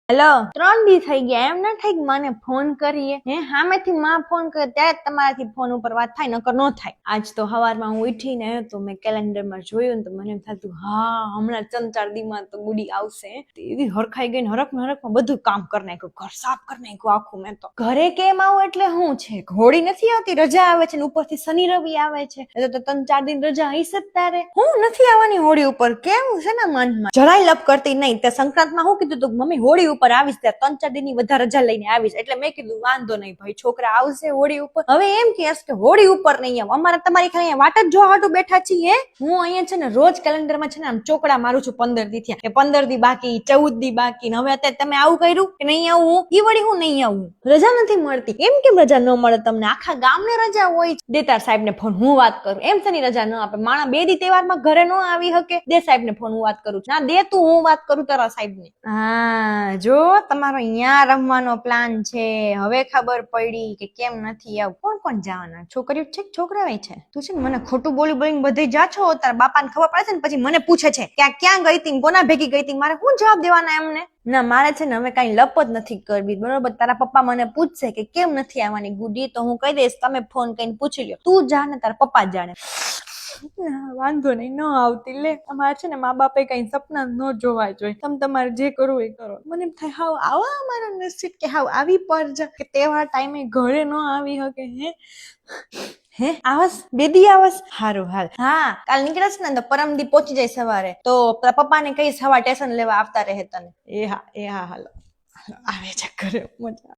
Hello 3 દી થઈ ગયા એમ ના થાય કે મને ફોન કરીએ હે સામેથી માં ફોન કરે ત્યારે જ તમારાથી ફોન ઉપર વાત થાય નકર ન થાય. આજ તો સવારમાં હું ઉઠીને તો મેં કેલેન્ડરમાં જોયું ને તો મને એમ થતું હા હમણાં 3-4 દીમાં તો ગુડી આવશે. એવી હરખાઈ ગઈ ને હરખમાં બધું કામ કરી નાખ્યું, ઘર સાફ કરી નાખ્યું આખું. મેં તો ઘરે કેમ આવું એટલે શું છે, હોળી નથી આવતી, રજા આવે છે ને ઉપરથી શનિ રવિ આવે છે તો 3-4 દિન રજા હશે જ તારે. હું નથી આવવાની હોળી ઉપર, કેવું છે ને મનમાં જરાય લપ કરતી નહીં. તે સંક્રાંતમાં શું કીધું તું મમ્મી હોળી ઉપર આવીશ, ત્યાં 3-4 દિનની વધારે રજા લઈને આવીશ. એટલે મેં કીધું વાંધો નહીં ભાઈ, છોકરા આવશે હોળી ઉપર. હવે એમ કે હોળી ઉપર નહીં આવ, અમારે તમારી ખાલી વાટ જ જોવા હાટુ બેઠા છીએ. હું અહીંયા છે ને રોજ કેલેન્ડરમાં છે ને આમ ચોકડા મારું છું 15 દી થયા કે 15 દી બાકી, 14 દી બાકી. હવે અત્યારે તમે આવું કર્યું કે નહીં આવું, ઈ વળી હું નહીં આવું, રજા નથી મળતી. એમ કેમ રજા ન મળે તમને? આખા ગામને રજા હોય. દેતાર સાહેબ ને ફોન, હું વાત કરું. એમ શેની રજા ન આપે? માણા 2 દી તહેવારમાં ઘરે ન આવી શકે. દે સાહેબ ને ફોન, હું વાત કરું છું. ના દે તું, હું વાત કરું તારા સાહેબ ને. હા જો તમારો અહીંયા રમવાનો પ્લાન છે, હવે ખબર પડી કે કેમ નથી આવું. કોણ કોણ જવાના? છોકરીઓ છે કે છોકરા છે? તું છે ને મને ખોટું બોલી બોલીને બધે જા છો. તારા બાપાને ખબર પડે છે ને પછી મને પૂછે છે કે આ ક્યાં ગઈ તી, કોના ભેગી ગઈ તી. મારે શું જવાબ દેવાના એમને? ના મારે છે ને હવે કઈ લપ જ નથી કરવી, બરોબર? તારા પપ્પા મને પૂછશે કે કેમ નથી આવવાની ગુડી, તો હું કહી દઈશ તમે ફોન કરીને પૂછી લ્યો. તું જાણે તારા પપ્પા જાણે. વાંધો નહીં, ન આવતી લે. અમારે છે ને મા બાપે કઈ સપના ન જોવા જોઈએ. તમે તમારે જે કરવું એ કરો. મને એમ થાય હાવ આવા અમારા નસીબ કે હાવ આવી પરજ કે તહેવાર ટાઈમે ઘરે ન આવી શકે. હે આવસ બેદી આવસ, હારું હાલ. હા કાલ નીકળશ ને તો પરમદી પહોંચી જાય સવારે, તો પપ્પા ને કઈ સવાર સ્ટેશન લેવા આવતા રહે તને. એ હા હાલો આવે છે ઘરે મજા.